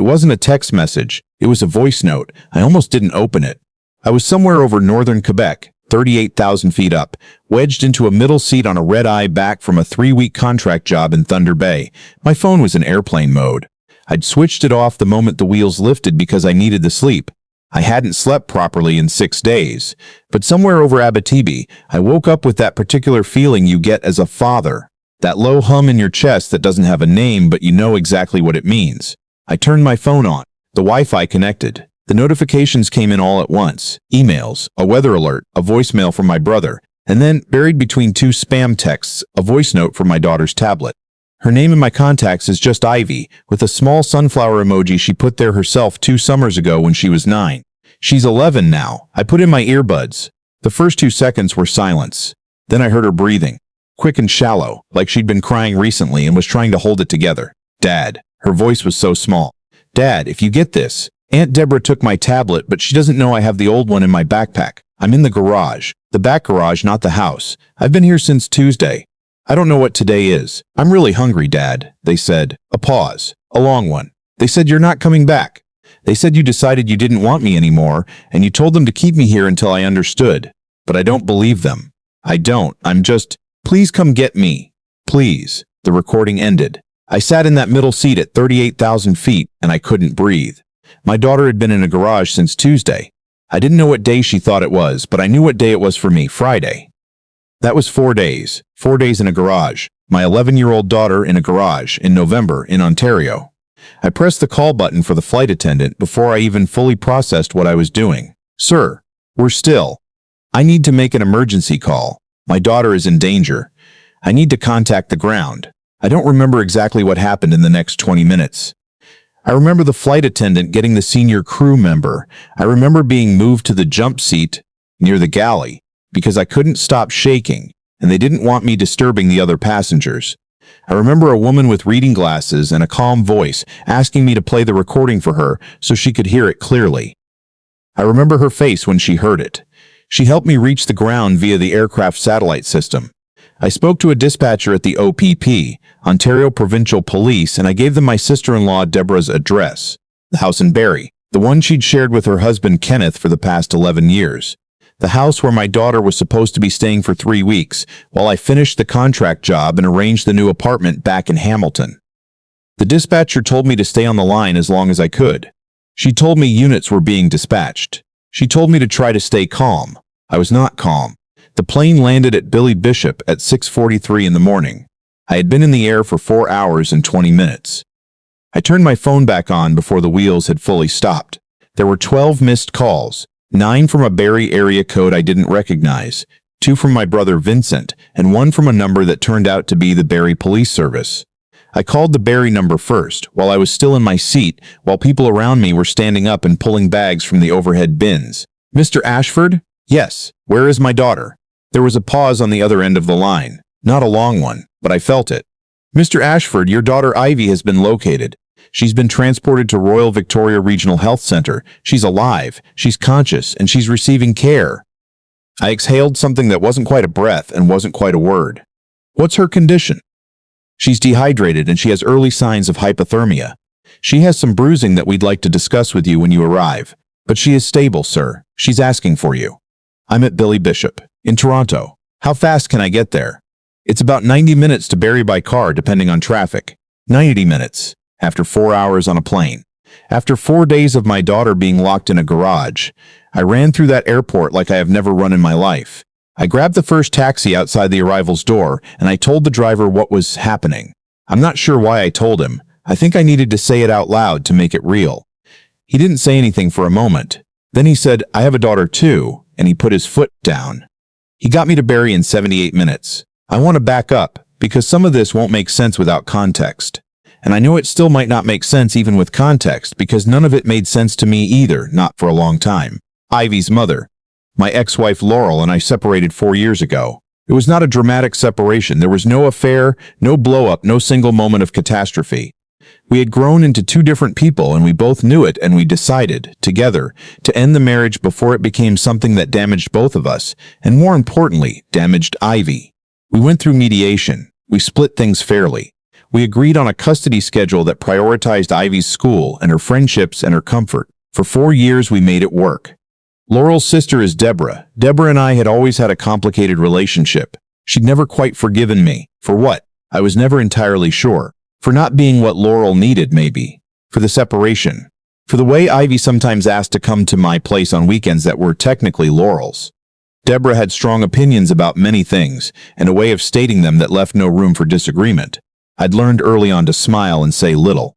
wasn't a text message. It was a voice note. I almost didn't open it. I was somewhere over northern Quebec, 38,000 feet up, wedged into a middle seat on a red-eye back from a 3-week contract job in Thunder Bay. My phone was in airplane mode. I'd switched it off the moment the wheels lifted because I needed the sleep. I hadn't slept properly in 6 days. But somewhere over Abitibi, I woke up with that particular feeling you get as a father. That low hum in your chest that doesn't have a name, but you know exactly what it means. I turned my phone on. The Wi-Fi connected. The notifications came in all at once. Emails, a weather alert, a voicemail from my brother, and then, buried between 2 spam texts, a voice note from my daughter's tablet. Her name in my contacts is just Ivy, with a small sunflower emoji she put there herself 2 summers ago when she was 9. She's 11 now. I put in my earbuds. The first 2 seconds were silence. Then I heard her breathing. Quick and shallow, like she'd been crying recently and was trying to hold it together. Dad. Her voice was so small. Dad, if you get this, Aunt Deborah took my tablet, but she doesn't know I have the old one in my backpack. I'm in the garage. The back garage, not the house. I've been here since Tuesday. I don't know what today is. I'm really hungry, Dad, they said. A pause. A long one. They said you're not coming back. They said you decided you didn't want me anymore, and you told them to keep me here until I understood. But I don't believe them. I don't. I'm just, please come get me. Please. The recording ended. I sat in that middle seat at 38,000 feet, and I couldn't breathe. My daughter had been in a garage since Tuesday. I didn't know what day she thought it was, but I knew what day it was for me, Friday. That was 4 days. 4 days in a garage. My 11-year-old daughter in a garage in November in Ontario. I pressed the call button for the flight attendant before I even fully processed what I was doing. Sir, we're still. I need to make an emergency call. My daughter is in danger. I need to contact the ground. I don't remember exactly what happened in the next 20 minutes. I remember the flight attendant getting the senior crew member. I remember being moved to the jump seat near the galley because I couldn't stop shaking, and they didn't want me disturbing the other passengers. I remember a woman with reading glasses and a calm voice asking me to play the recording for her so she could hear it clearly. I remember her face when she heard it. She helped me reach the ground via the aircraft satellite system. I spoke to a dispatcher at the OPP, Ontario Provincial Police, and I gave them my sister-in-law Deborah's address, the house in Barrie, the one she'd shared with her husband Kenneth for the past 11 years. The house where my daughter was supposed to be staying for 3 weeks, while I finished the contract job and arranged the new apartment back in Hamilton. The dispatcher told me to stay on the line as long as I could. She told me units were being dispatched. She told me to try to stay calm. I was not calm. The plane landed at Billy Bishop at 6:43 in the morning. I had been in the air for 4 hours and 20 minutes. I turned my phone back on before the wheels had fully stopped. There were 12 missed calls, 9 from a Barrie area code I didn't recognize, 2 from my brother Vincent, and 1 from a number that turned out to be the Barrie Police Service. I called the Barrie number first, while I was still in my seat, while people around me were standing up and pulling bags from the overhead bins. Mr. Ashford? Yes. Where is my daughter? There was a pause on the other end of the line. Not a long one, but I felt it. Mr. Ashford, your daughter Ivy has been located. She's been transported to Royal Victoria Regional Health Center. She's alive, she's conscious, and she's receiving care. I exhaled something that wasn't quite a breath and wasn't quite a word. What's her condition? She's dehydrated and she has early signs of hypothermia. She has some bruising that we'd like to discuss with you when you arrive. But she is stable, sir. She's asking for you. I'm at Billy Bishop, in Toronto. How fast can I get there? It's about 90 minutes to Barrie by car, depending on traffic. 90 minutes, after 4 hours on a plane. After 4 days of my daughter being locked in a garage, I ran through that airport like I have never run in my life. I grabbed the first taxi outside the arrival's door, and I told the driver what was happening. I'm not sure why I told him. I think I needed to say it out loud to make it real. He didn't say anything for a moment. Then he said, I have a daughter too, and he put his foot down. He got me to Barrie in 78 minutes. I want to back up, because some of this won't make sense without context. And I know it still might not make sense even with context, because none of it made sense to me either, not for a long time. Ivy's mother. My ex-wife Laurel and I separated 4 years ago. It was not a dramatic separation. There was no affair, no blow-up, no single moment of catastrophe. We had grown into 2 different people, and we both knew it, and we decided, together, to end the marriage before it became something that damaged both of us, and more importantly, damaged Ivy. We went through mediation. We split things fairly. We agreed on a custody schedule that prioritized Ivy's school and her friendships and her comfort. For 4 years, we made it work. Laurel's sister is Deborah. Deborah and I had always had a complicated relationship. She'd never quite forgiven me. For what? I was never entirely sure. For not being what Laurel needed, maybe. For the separation. For the way Ivy sometimes asked to come to my place on weekends that were technically Laurel's. Deborah had strong opinions about many things, and a way of stating them that left no room for disagreement. I'd learned early on to smile and say little.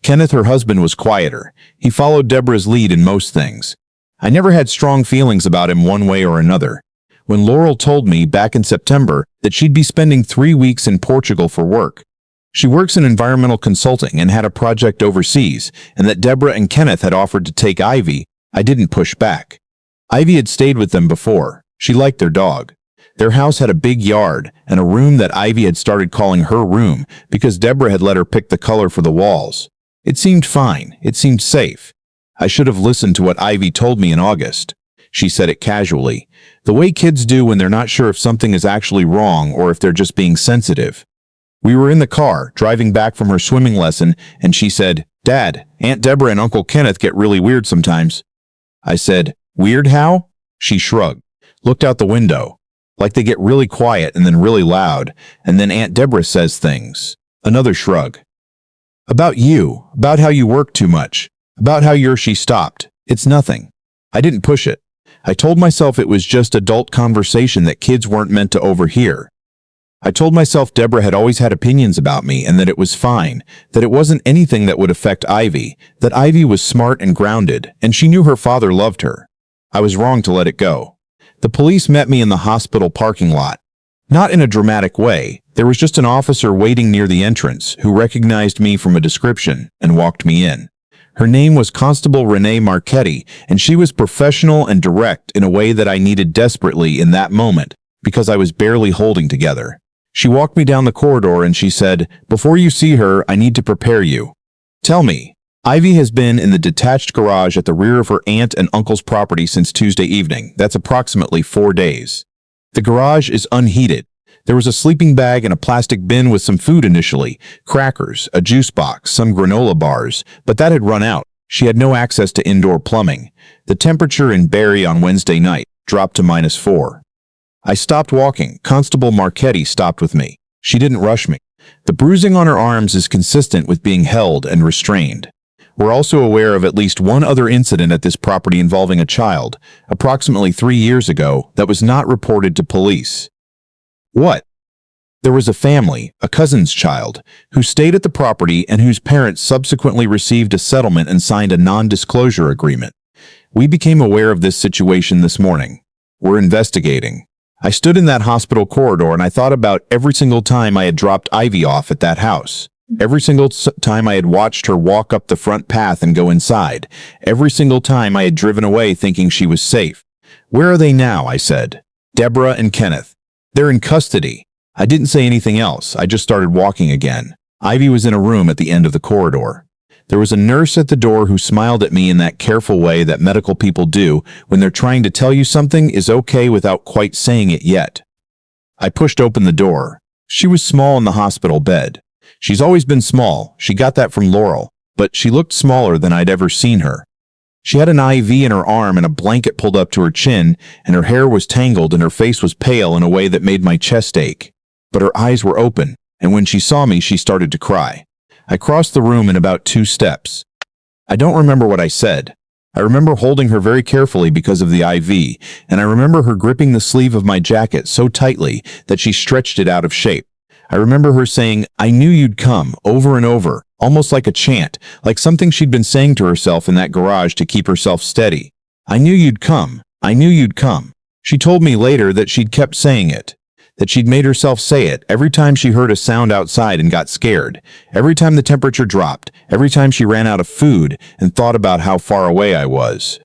Kenneth, her husband, was quieter. He followed Deborah's lead in most things. I never had strong feelings about him one way or another. When Laurel told me back in September that she'd be spending 3 weeks in Portugal for work. She works in environmental consulting and had a project overseas, and that Deborah and Kenneth had offered to take Ivy, I didn't push back. Ivy had stayed with them before. She liked their dog. Their house had a big yard and a room that Ivy had started calling her room because Deborah had let her pick the color for the walls. It seemed fine. It seemed safe. I should have listened to what Ivy told me in August. She said it casually, the way kids do when they're not sure if something is actually wrong or if they're just being sensitive. We were in the car, driving back from her swimming lesson, and she said, Dad, Aunt Deborah and Uncle Kenneth get really weird sometimes. I said, Weird how? She shrugged, looked out the window. Like they get really quiet and then really loud, and then Aunt Deborah says things. Another shrug. About you, about how you work too much, about how she stopped. It's nothing. I didn't push it. I told myself it was just adult conversation that kids weren't meant to overhear. I told myself Deborah had always had opinions about me and that it was fine, that it wasn't anything that would affect Ivy, that Ivy was smart and grounded, and she knew her father loved her. I was wrong to let it go. The police met me in the hospital parking lot. Not in a dramatic way. There was just an officer waiting near the entrance who recognized me from a description and walked me in. Her name was Constable Renee Marchetti, and she was professional and direct in a way that I needed desperately in that moment because I was barely holding together. She walked me down the corridor and she said, Before you see her, I need to prepare you. Tell me. Ivy has been in the detached garage at the rear of her aunt and uncle's property since Tuesday evening. That's approximately 4 days. The garage is unheated. There was a sleeping bag and a plastic bin with some food initially, crackers, a juice box, some granola bars, but that had run out. She had no access to indoor plumbing. The temperature in Barrie on Wednesday night dropped to -4. I stopped walking. Constable Marchetti stopped with me. She didn't rush me. The bruising on her arms is consistent with being held and restrained. We're also aware of at least one other incident at this property involving a child, approximately 3 years ago, that was not reported to police. What? There was a family, a cousin's child, who stayed at the property and whose parents subsequently received a settlement and signed a non-disclosure agreement. We became aware of this situation this morning. We're investigating. I stood in that hospital corridor and I thought about every single time I had dropped Ivy off at that house. Every single time I had watched her walk up the front path and go inside. Every single time I had driven away thinking she was safe. Where are they now? I said. Deborah and Kenneth. They're in custody. I didn't say anything else. I just started walking again. Ivy was in a room at the end of the corridor. There was a nurse at the door who smiled at me in that careful way that medical people do when they're trying to tell you something is okay without quite saying it yet. I pushed open the door. She was small in the hospital bed. She's always been small. She got that from Laurel, but she looked smaller than I'd ever seen her. She had an IV in her arm and a blanket pulled up to her chin, and her hair was tangled and her face was pale in a way that made my chest ache. But her eyes were open, and when she saw me, she started to cry. I crossed the room in about 2 steps. I don't remember what I said. I remember holding her very carefully because of the IV, and I remember her gripping the sleeve of my jacket so tightly that she stretched it out of shape. I remember her saying, I knew you'd come, over and over, almost like a chant, like something she'd been saying to herself in that garage to keep herself steady. I knew you'd come. I knew you'd come. She told me later that she'd kept saying it, that she'd made herself say it every time she heard a sound outside and got scared, every time the temperature dropped, every time she ran out of food and thought about how far away I was.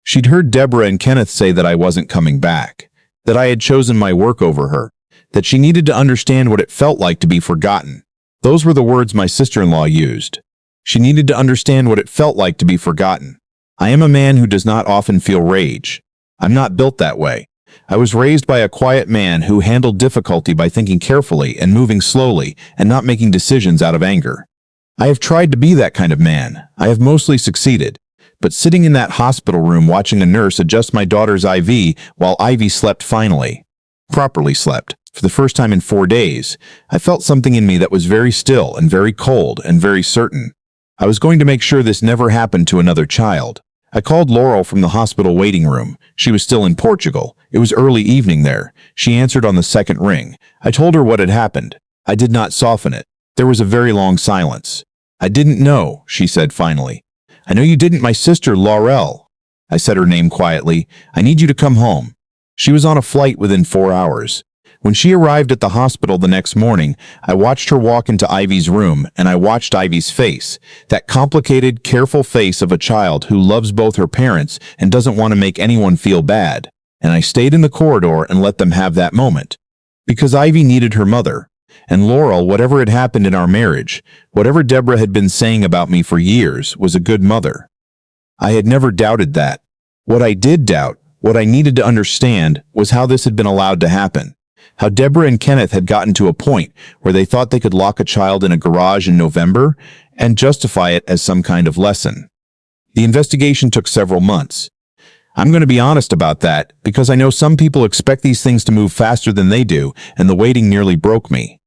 She'd heard Deborah and Kenneth say that I wasn't coming back, that I had chosen my work over her, that she needed to understand what it felt like to be forgotten. Those were the words my sister-in-law used. She needed to understand what it felt like to be forgotten. I am a man who does not often feel rage. I'm not built that way. I was raised by a quiet man who handled difficulty by thinking carefully and moving slowly and not making decisions out of anger. I have tried to be that kind of man. I have mostly succeeded. But sitting in that hospital room watching a nurse adjust my daughter's IV while Ivy slept properly slept, for the first time in 4 days, I felt something in me that was very still and very cold and very certain. I was going to make sure this never happened to another child. I called Laurel from the hospital waiting room. She was still in Portugal. It was early evening there. She answered on the second ring. I told her what had happened. I did not soften it. There was a very long silence. I didn't know, she said finally. I know you didn't, my sister, Laurel. I said her name quietly. I need you to come home. She was on a flight within 4 hours. When she arrived at the hospital the next morning, I watched her walk into Ivy's room, and I watched Ivy's face, that complicated, careful face of a child who loves both her parents and doesn't want to make anyone feel bad. And I stayed in the corridor and let them have that moment. Because Ivy needed her mother. And Laurel, whatever had happened in our marriage, whatever Deborah had been saying about me for years, was a good mother. I had never doubted that. What I did doubt, what I needed to understand, was how this had been allowed to happen. How Deborah and Kenneth had gotten to a point where they thought they could lock a child in a garage in November and justify it as some kind of lesson. The investigation took several months. I'm going to be honest about that because I know some people expect these things to move faster than they do, and the waiting nearly broke me.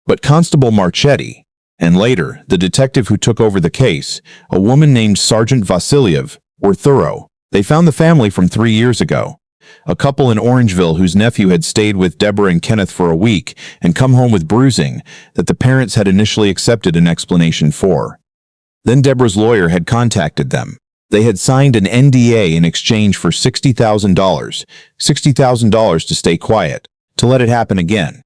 But Constable Marchetti, and later the detective who took over the case, a woman named Sergeant Vasiliev, were thorough. They found the family from 3 years ago. A couple in Orangeville whose nephew had stayed with Deborah and Kenneth for a week and come home with bruising that the parents had initially accepted an explanation for. Then Deborah's lawyer had contacted them. They had signed an NDA in exchange for $60,000 to stay quiet, to let it happen again.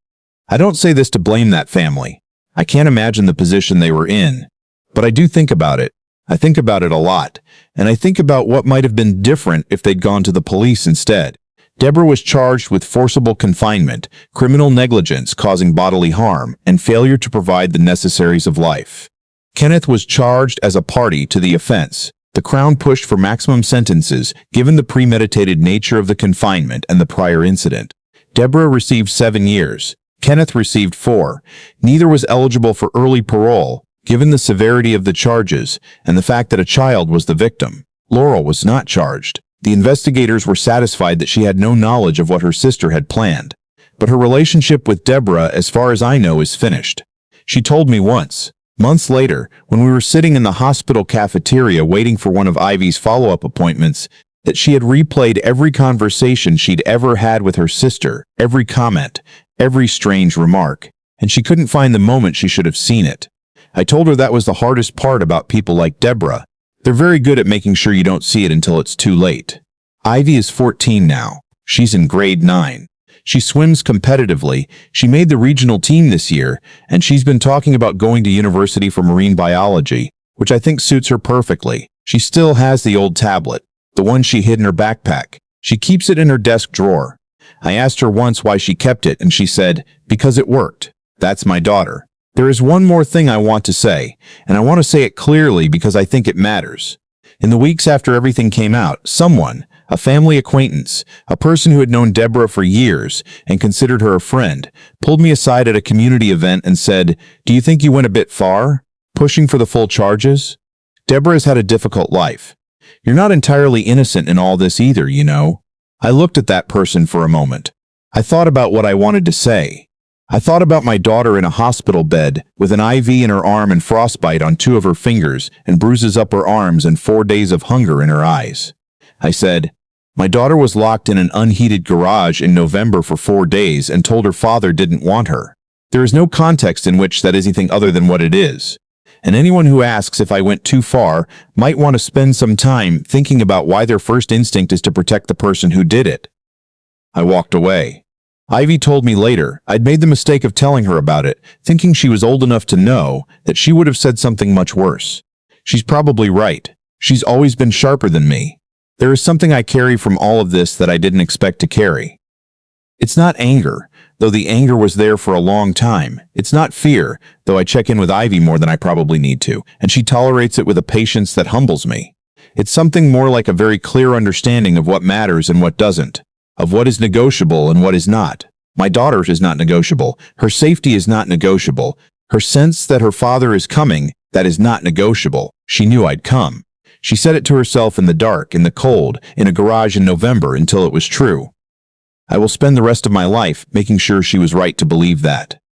I don't say this to blame that family. I can't imagine the position they were in. But I do think about it. I think about it a lot, and I think about what might have been different if they'd gone to the police instead. Deborah was charged with forcible confinement, criminal negligence causing bodily harm, and failure to provide the necessaries of life. Kenneth was charged as a party to the offense. The Crown pushed for maximum sentences given the premeditated nature of the confinement and the prior incident. Deborah received 7 years. Kenneth received 4. Neither was eligible for early parole, given the severity of the charges and the fact that a child was the victim. Laurel was not charged. The investigators were satisfied that she had no knowledge of what her sister had planned. But her relationship with Deborah, as far as I know, is finished. She told me once, months later, when we were sitting in the hospital cafeteria waiting for one of Ivy's follow-up appointments, that she had replayed every conversation she'd ever had with her sister, every comment, every strange remark, and she couldn't find the moment she should have seen it. I told her that was the hardest part about people like Deborah. They're very good at making sure you don't see it until it's too late. Ivy is 14 now. She's in grade 9. She swims competitively. She made the regional team this year, and she's been talking about going to university for marine biology, which I think suits her perfectly. She still has the old tablet, the one she hid in her backpack. She keeps it in her desk drawer. I asked her once why she kept it, and she said, because it worked. That's my daughter. There is one more thing I want to say, and I want to say it clearly because I think it matters. In the weeks after everything came out, someone, a family acquaintance, a person who had known Deborah for years and considered her a friend, pulled me aside at a community event and said, "Do you think you went a bit far, pushing for the full charges? Deborah has had a difficult life. You're not entirely innocent in all this either, you know." I looked at that person for a moment. I thought about what I wanted to say. I thought about my daughter in a hospital bed with an IV in her arm and frostbite on 2 of her fingers and bruises up her arms and 4 days of hunger in her eyes. I said, my daughter was locked in an unheated garage in November for 4 days and told her father didn't want her. There is no context in which that is anything other than what it is. And anyone who asks if I went too far might want to spend some time thinking about why their first instinct is to protect the person who did it. I walked away. Ivy told me later I'd made the mistake of telling her about it, thinking she was old enough to know that she would have said something much worse. She's probably right. She's always been sharper than me. There is something I carry from all of this that I didn't expect to carry. It's not anger, though the anger was there for a long time. It's not fear, though I check in with Ivy more than I probably need to, and she tolerates it with a patience that humbles me. It's something more like a very clear understanding of what matters and what doesn't. of what is negotiable and what is not. My daughter is not negotiable. Her safety is not negotiable. Her sense that her father is coming, that is not negotiable. She knew I'd come. She said it to herself in the dark, in the cold, in a garage in November until it was true. I will spend the rest of my life making sure she was right to believe that.